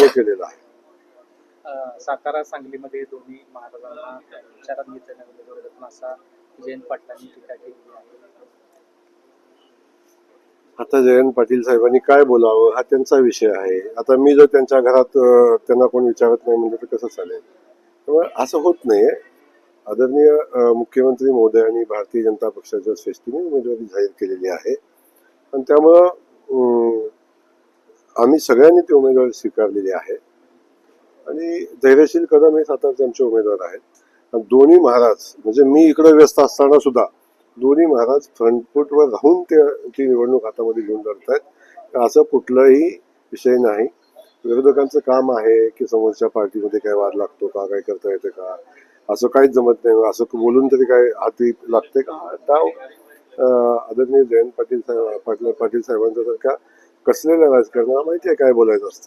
निर्णय केलेला आहे. सातारा सांगलीमध्ये दोन्ही महाराजांना विचारात घेतल्यानंतर असा जयंत पाटलांनी टीका केली आहे. आता जयंत पाटील साहेबांनी काय बोलावं हा त्यांचा विषय आहे. आता मी जर त्यांच्या घरात त्यांना कोण विचारत नाही म्हणजे तर कसं चालेल. त्यामुळे असं होत नाहीये. आदरणीय मुख्यमंत्री महोदयांनी भारतीय जनता पक्षाच्या श्रेष्ठीने उमेदवारी जाहीर केलेली आहे आणि त्यामुळं आम्ही सगळ्यांनी ती उमेदवारी स्वीकारलेली आहे आणि धैर्यशील कदम हे सातारचे आमचे उमेदवार आहेत. दोन्ही महाराज म्हणजे मी इकडे व्यस्त असताना सुद्धा दोन्ही महाराज फ्रंटफूटवर राहून ती निवडणूक हातामध्ये घेऊन लढतायत. असं कुठलाही विषय नाही. विरोधकांचं काम आहे की समोरच्या पार्टीमध्ये काय वाद लागतो का, काय करता येतं का, असं काहीच जमत नाही. असं बोलून तरी काय हाती लागते का. डाव आदरणीय जयंत पाटील साहेबांचा जर का कसलेल्या राजकारणाला माहिती आहे काय बोलायचं असतं.